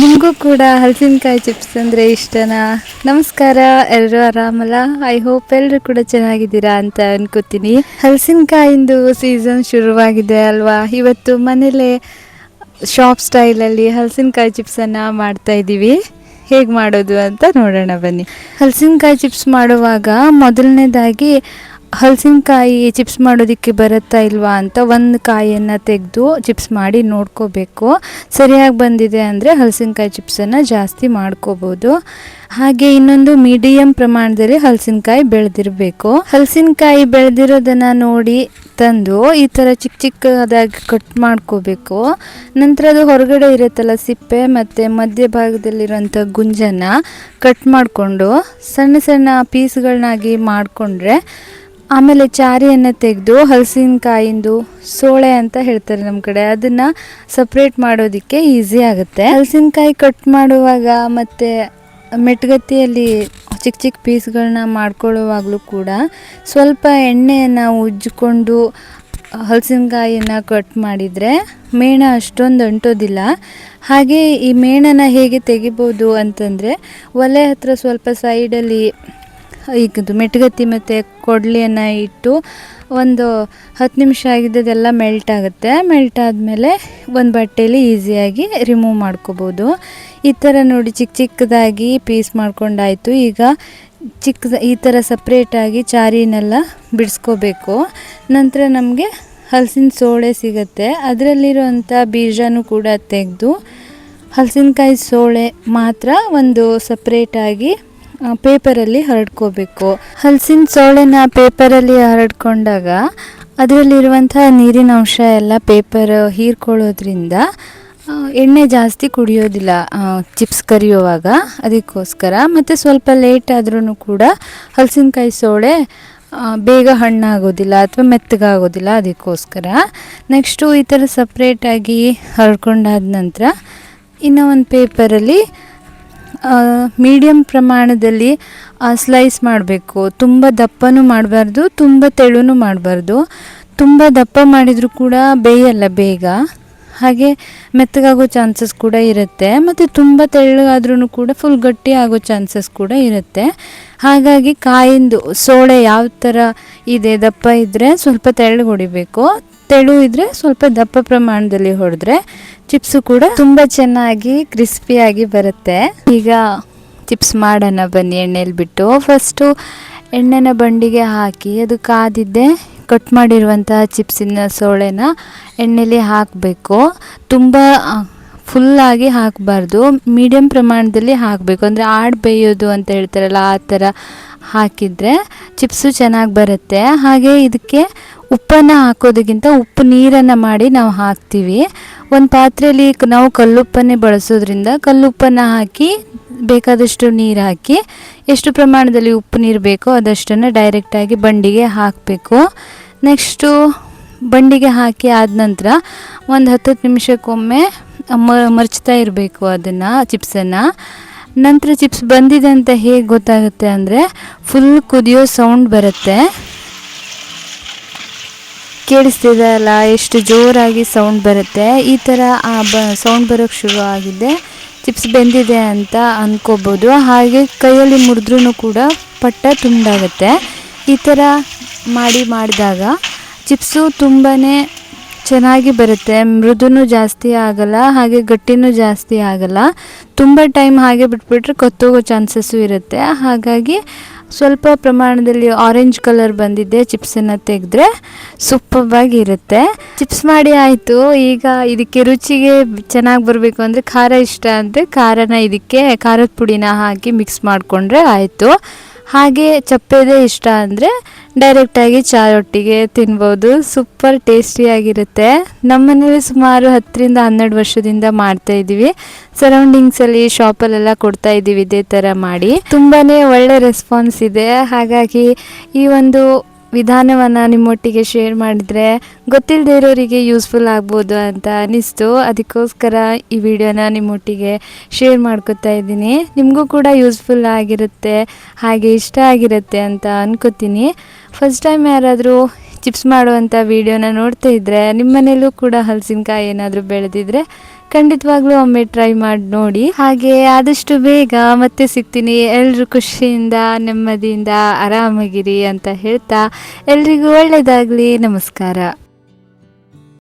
ನಿಮಗೂ ಕೂಡ ಹಲಸಿನಕಾಯಿ ಚಿಪ್ಸ್ ಅಂದರೆ ಇಷ್ಟನಾ? ನಮಸ್ಕಾರ, ಎಲ್ಲರೂ ಆರಾಮಲ್ಲ? ಐ ಹೋಪ್ ಎಲ್ಲರೂ ಕೂಡ ಚೆನ್ನಾಗಿದ್ದೀರಾ ಅಂತ ಅನ್ಕೋತೀನಿ. ಹಲಸಿನಕಾಯಿಂದು ಸೀಸನ್ ಶುರುವಾಗಿದೆ ಅಲ್ವಾ? ಇವತ್ತು ಮನೇಲೆ ಶಾಪ್ ಸ್ಟೈಲಲ್ಲಿ ಹಲಸಿನಕಾಯಿ ಚಿಪ್ಸನ್ನು ಮಾಡ್ತಾ ಇದ್ದೀವಿ. ಹೇಗೆ ಮಾಡೋದು ಅಂತ ನೋಡೋಣ ಬನ್ನಿ. ಹಲಸಿನಕಾಯಿ ಚಿಪ್ಸ್ ಮಾಡುವಾಗ ಮೊದಲನೇದಾಗಿ ಹಲಸಿನಕಾಯಿ ಚಿಪ್ಸ್ ಮಾಡೋದಕ್ಕೆ ಬರುತ್ತಾ ಇಲ್ವಾ ಅಂತ ಒಂದು ಕಾಯಿಯನ್ನು ತೆಗೆದು ಚಿಪ್ಸ್ ಮಾಡಿ ನೋಡ್ಕೋಬೇಕು. ಸರಿಯಾಗಿ ಬಂದಿದೆ ಅಂದರೆ ಹಲಸಿನಕಾಯಿ ಚಿಪ್ಸನ್ನು ಜಾಸ್ತಿ ಮಾಡ್ಕೋಬೋದು. ಹಾಗೆ ಇನ್ನೊಂದು ಮೀಡಿಯಮ್ ಪ್ರಮಾಣದಲ್ಲಿ ಹಲಸಿನಕಾಯಿ ಬೆಳೆದಿರಬೇಕು. ಹಲಸಿನಕಾಯಿ ಬೆಳೆದಿರೋದನ್ನು ನೋಡಿ ತಂದು ಈ ಥರ ಚಿಕ್ಕ ಚಿಕ್ಕದಾಗಿ ಕಟ್ ಮಾಡ್ಕೋಬೇಕು. ನಂತರ ಅದು ಹೊರಗಡೆ ಇರುತ್ತಲ್ಲ ಸಿಪ್ಪೆ ಮತ್ತು ಮಧ್ಯಭಾಗದಲ್ಲಿರೋಂಥ ಗುಂಜನ್ನು ಕಟ್ ಮಾಡಿಕೊಂಡು ಸಣ್ಣ ಸಣ್ಣ ಪೀಸ್ಗಳನ್ನಾಗಿ ಮಾಡಿಕೊಂಡ್ರೆ ಆಮೇಲೆ ಚಾರಿಯನ್ನು ತೆಗೆದು ಹಲಸಿನಕಾಯಿಂದು ಸೋಳೆ ಅಂತ ಹೇಳ್ತಾರೆ ನಮ್ಮ ಕಡೆ, ಅದನ್ನು ಸಪ್ರೇಟ್ ಮಾಡೋದಕ್ಕೆ ಈಸಿ ಆಗುತ್ತೆ. ಹಲಸಿನಕಾಯಿ ಕಟ್ ಮಾಡುವಾಗ ಮತ್ತು ಮೆಟ್ಗತ್ತಿಯಲ್ಲಿ ಚಿಕ್ಕ ಚಿಕ್ಕ ಪೀಸ್ಗಳನ್ನ ಮಾಡ್ಕೊಳ್ಳುವಾಗಲೂ ಕೂಡ ಸ್ವಲ್ಪ ಎಣ್ಣೆಯನ್ನು ಉಜ್ಜಿಕೊಂಡು ಹಲಸಿನಕಾಯಿಯನ್ನು ಕಟ್ ಮಾಡಿದರೆ ಮೇಣ ಅಷ್ಟೊಂದು ಅಂಟೋದಿಲ್ಲ. ಹಾಗೆ ಈ ಮೇಣನ ಹೇಗೆ ತೆಗಿಬೋದು ಅಂತಂದರೆ ಒಲೆ ಹತ್ರ ಸ್ವಲ್ಪ ಸೈಡಲ್ಲಿ ಈಗ ಮೆಟ್ಗತ್ತಿ ಮತ್ತು ಕೊಡಲಿಯನ್ನು ಇಟ್ಟು ಒಂದು 10 ನಿಮಿಷ ಆಗಿದ್ದೆಲ್ಲ ಮೆಲ್ಟ್ ಆಗುತ್ತೆ. ಮೆಲ್ಟ್ ಆದಮೇಲೆ ಒಂದು ಬಟ್ಟೆಯಲ್ಲಿ ಈಸಿಯಾಗಿ ರಿಮೂವ್ ಮಾಡ್ಕೋಬೋದು. ಈ ಥರ ನೋಡಿ ಚಿಕ್ಕ ಚಿಕ್ಕದಾಗಿ ಪೀಸ್ ಮಾಡ್ಕೊಂಡಾಯಿತು. ಈಗ ಈ ಥರ ಸಪ್ರೇಟಾಗಿ ಚಾರಿನೆಲ್ಲ ಬಿಡಿಸ್ಕೋಬೇಕು. ನಂತರ ನಮಗೆ ಹಲಸಿನ ಸೋಳೆ ಸಿಗುತ್ತೆ, ಅದರಲ್ಲಿರೋಂಥ ಬೀಜನೂ ಕೂಡ ತೆಗೆದು ಹಲಸಿನಕಾಯಿ ಸೋಳೆ ಮಾತ್ರ ಒಂದು ಸಪ್ರೇಟಾಗಿ ಪೇಪರಲ್ಲಿ ಹರಡ್ಕೋಬೇಕು. ಹಲಸಿನ ಸೋಳೆನ ಪೇಪರಲ್ಲಿ ಹರಡ್ಕೊಂಡಾಗ ಅದರಲ್ಲಿರುವಂಥ ನೀರಿನ ಅಂಶ ಎಲ್ಲ ಪೇಪರ್ ಹೀರ್ಕೊಳ್ಳೋದ್ರಿಂದ ಎಣ್ಣೆ ಜಾಸ್ತಿ ಕುಡಿಯೋದಿಲ್ಲ ಚಿಪ್ಸ್ ಕರಿಯುವಾಗ. ಅದಕ್ಕೋಸ್ಕರ ಮತ್ತು ಸ್ವಲ್ಪ ಲೇಟ್ ಆದ್ರೂ ಕೂಡ ಹಲಸಿನಕಾಯಿ ಸೋಳೆ ಬೇಗ ಹಣ್ಣಾಗೋದಿಲ್ಲ ಅಥವಾ ಮೆತ್ತಗಾಗೋದಿಲ್ಲ. ಅದಕ್ಕೋಸ್ಕರ ನೆಕ್ಸ್ಟು ಈ ಥರ ಸಪ್ರೇಟಾಗಿ ಹರಡ್ಕೊಂಡಾದ ನಂತರ ಇನ್ನೂ ಒಂದು ಪೇಪರಲ್ಲಿ ಮೀಡಿಯಮ್ ಪ್ರಮಾಣದಲ್ಲಿ ಸ್ಲೈಸ್ ಮಾಡಬೇಕು. ತುಂಬ ದಪ್ಪನೂ ಮಾಡಬಾರ್ದು, ತುಂಬ ತೆಳುನೂ ಮಾಡಬಾರ್ದು. ತುಂಬ ದಪ್ಪ ಮಾಡಿದರೂ ಕೂಡ ಬೇಯಲ್ಲ ಬೇಗ, ಹಾಗೆ ಮೆತ್ತಗಾಗೋ ಚಾನ್ಸಸ್ ಕೂಡ ಇರುತ್ತೆ. ಮತ್ತು ತುಂಬ ತೆಳ್ಳಗಾದ್ರೂ ಕೂಡ ಫುಲ್ ಗಟ್ಟಿ ಆಗೋ ಚಾನ್ಸಸ್ ಕೂಡ ಇರುತ್ತೆ. ಹಾಗಾಗಿ ಕಾಯಿಂದು ಸೋಳೆ ಯಾವ ಥರ ಇದೆ, ದಪ್ಪ ಇದ್ದರೆ ಸ್ವಲ್ಪ ತೆಳ್ಳಗೆ ಹೊಡಿಬೇಕು, ತೆಳು ಇದ್ದರೆ ಸ್ವಲ್ಪ ದಪ್ಪ ಪ್ರಮಾಣದಲ್ಲಿ ಹೊಡೆದ್ರೆ ಚಿಪ್ಸು ಕೂಡ ತುಂಬ ಚೆನ್ನಾಗಿ ಕ್ರಿಸ್ಪಿಯಾಗಿ ಬರುತ್ತೆ. ಈಗ ಚಿಪ್ಸ್ ಮಾಡೋಣ ಬನ್ನಿ. ಎಣ್ಣೆಲಿ ಬಿಟ್ಟು ಫಸ್ಟು ಎಣ್ಣೆನ ಬಂಡಿಗೆ ಹಾಕಿ ಅದು ಕಾದಿದ್ದೆ ಕಟ್ ಮಾಡಿರುವಂಥ ಚಿಪ್ಸಿನ ಸೋಳೆನ ಎಣ್ಣೆಲಿ ಹಾಕಬೇಕು. ತುಂಬ ಫುಲ್ಲಾಗಿ ಹಾಕಬಾರ್ದು, ಮೀಡಿಯಮ್ ಪ್ರಮಾಣದಲ್ಲಿ ಹಾಕಬೇಕು. ಅಂದರೆ ಆಡು ಬೇಯೋದು ಅಂತ ಹೇಳ್ತಾರಲ್ಲ ಆ ಥರ ಹಾಕಿದರೆ ಚಿಪ್ಸು ಚೆನ್ನಾಗಿ ಬರುತ್ತೆ. ಹಾಗೆ ಇದಕ್ಕೆ ಉಪ್ಪನ್ನು ಹಾಕೋದಕ್ಕಿಂತ ಉಪ್ಪು ನೀರನ್ನು ಮಾಡಿ ನಾವು ಹಾಕ್ತೀವಿ. ಒಂದು ಪಾತ್ರೆಯಲ್ಲಿ ನಾವು ಕಲ್ಲುಪ್ಪನ್ನೇ ಬಳಸೋದ್ರಿಂದ ಕಲ್ಲುಪ್ಪನ್ನು ಹಾಕಿ ಬೇಕಾದಷ್ಟು ನೀರು ಹಾಕಿ ಎಷ್ಟು ಪ್ರಮಾಣದಲ್ಲಿ ಉಪ್ಪು ನೀರು ಬೇಕೋ ಅದಷ್ಟನ್ನು ಡೈರೆಕ್ಟಾಗಿ ಬಂಡಿಗೆ ಹಾಕಬೇಕು. ನೆಕ್ಸ್ಟು ಬಂಡಿಗೆ ಹಾಕಿ ಆದ ನಂತರ ಒಂದು 10 ನಿಮಿಷಕ್ಕೊಮ್ಮೆ ಮರ್ಚ್ತಾ ಇರಬೇಕು ಅದನ್ನು, ಚಿಪ್ಸನ್ನು. ನಂತರ ಚಿಪ್ಸ್ ಬಂದಿದೆ ಅಂತ ಹೇಗೆ ಗೊತ್ತಾಗುತ್ತೆ ಅಂದರೆ ಫುಲ್ ಕುದಿಯೋ ಸೌಂಡ್ ಬರುತ್ತೆ. ಕೇಳಿಸ್ತಿದೆ ಅಲ್ಲ ಎಷ್ಟು ಜೋರಾಗಿ ಸೌಂಡ್ ಬರುತ್ತೆ. ಈ ಥರ ಸೌಂಡ್ ಬರೋಕ್ಕೆ ಶುರು ಆಗಿದೆ, ಚಿಪ್ಸ್ ಬೆಂದಿದೆ ಅಂತ ಅಂದ್ಕೋಬೋದು. ಹಾಗೆ ಕೈಯಲ್ಲಿ ಮುರಿದ್ರೂ ಕೂಡ ಪಟ್ಟ ತುಂಡಾಗುತ್ತೆ. ಈ ಥರ ಮಾಡಿದಾಗ ಚಿಪ್ಸು ತುಂಬಾ ಚೆನ್ನಾಗಿ ಬರುತ್ತೆ. ಮೃದುನೂ ಜಾಸ್ತಿ ಆಗಲ್ಲ, ಹಾಗೆ ಗಟ್ಟಿನೂ ಜಾಸ್ತಿ ಆಗಲ್ಲ. ತುಂಬ ಟೈಮ್ ಹಾಗೆ ಬಿಟ್ಬಿಟ್ರೆ ಕತ್ತೋಗೋ ಚಾನ್ಸಸ್ಸು ಇರುತ್ತೆ. ಹಾಗಾಗಿ ಸ್ವಲ್ಪ ಪ್ರಮಾಣದಲ್ಲಿ ಆರೆಂಜ್ ಕಲರ್ ಬಂದಿದ್ದೆ ಚಿಪ್ಸನ್ನು ತೆಗೆದ್ರೆ ಸೂಪರ್ಬಾಗಿ ಇರುತ್ತೆ. ಚಿಪ್ಸ್ ಮಾಡಿ ಆಯಿತು. ಈಗ ಇದಕ್ಕೆ ರುಚಿಗೆ ಚೆನ್ನಾಗಿ ಬರಬೇಕು ಅಂದರೆ ಖಾರ ಇಷ್ಟ ಅಂದರೆ ಖಾರನ ಇದಕ್ಕೆ ಖಾರದ ಪುಡಿನ ಹಾಕಿ ಮಿಕ್ಸ್ ಮಾಡಿಕೊಂಡ್ರೆ ಆಯಿತು. ಹಾಗೆ ಚಪ್ಪೆದೇ ಇಷ್ಟ ಅಂದರೆ ಡೈರೆಕ್ಟಾಗಿ ಚಾರೊಟ್ಟಿಗೆ ತಿನ್ಬೋದು. ಸೂಪರ್ ಟೇಸ್ಟಿಯಾಗಿರುತ್ತೆ. ನಮ್ಮನೇಲಿ ಸುಮಾರು 10ರಿಂದ 12 ವರ್ಷದಿಂದ ಮಾಡ್ತಾಯಿದ್ದೀವಿ. ಸರೌಂಡಿಂಗ್ಸಲ್ಲಿ ಶಾಪಲ್ಲೆಲ್ಲ ಕೊಡ್ತಾಯಿದ್ದೀವಿ ಇದೇ ಥರ ಮಾಡಿ. ತುಂಬಾ ಒಳ್ಳೆ ರೆಸ್ಪಾನ್ಸ್ ಇದೆ. ಹಾಗಾಗಿ ಈ ಒಂದು ವಿಧಾನವನ್ನು ನಿಮ್ಮೊಟ್ಟಿಗೆ ಶೇರ್ ಮಾಡಿದರೆ ಗೊತ್ತಿಲ್ಲದೆ ಇರೋರಿಗೆ ಯೂಸ್ಫುಲ್ ಆಗ್ಬೋದು ಅಂತ ಅನ್ನಿಸ್ತು. ಅದಕ್ಕೋಸ್ಕರ ಈ ವಿಡಿಯೋನ ನಿಮ್ಮೊಟ್ಟಿಗೆ ಶೇರ್ ಮಾಡ್ಕೊತಾ ಇದ್ದೀನಿ. ನಿಮಗೂ ಕೂಡ ಯೂಸ್ಫುಲ್ ಆಗಿರುತ್ತೆ, ಹಾಗೆ ಇಷ್ಟ ಆಗಿರುತ್ತೆ ಅಂತ ಅನ್ಕೋತೀನಿ. ಫಸ್ಟ್ ಟೈಮ್ ಯಾರಾದರೂ ಚಿಪ್ಸ್ ಮಾಡುವಂಥ ವಿಡಿಯೋನ ನೋಡ್ತಾ ಇದ್ದರೆ ನಿಮ್ಮ ಮನೇಲೂ ಕೂಡ ಹಲಸಿನಕಾಯಿ ಏನಾದರೂ ಬೆಳೆದಿದ್ರೆ ಖಂಡಿತವಾಗ್ಲೂ ಒಮ್ಮೆ ಟ್ರೈ ಮಾಡಿ ನೋಡಿ. ಹಾಗೆ ಆದಷ್ಟು ಬೇಗ ಮತ್ತೆ ಸಿಗ್ತೀನಿ. ಎಲ್ರು ಖುಷಿಯಿಂದ ನೆಮ್ಮದಿಯಿಂದ ಆರಾಮಾಗಿರಿ ಅಂತ ಹೇಳ್ತಾ ಎಲ್ರಿಗೂ ಒಳ್ಳೇದಾಗ್ಲಿ. ನಮಸ್ಕಾರ.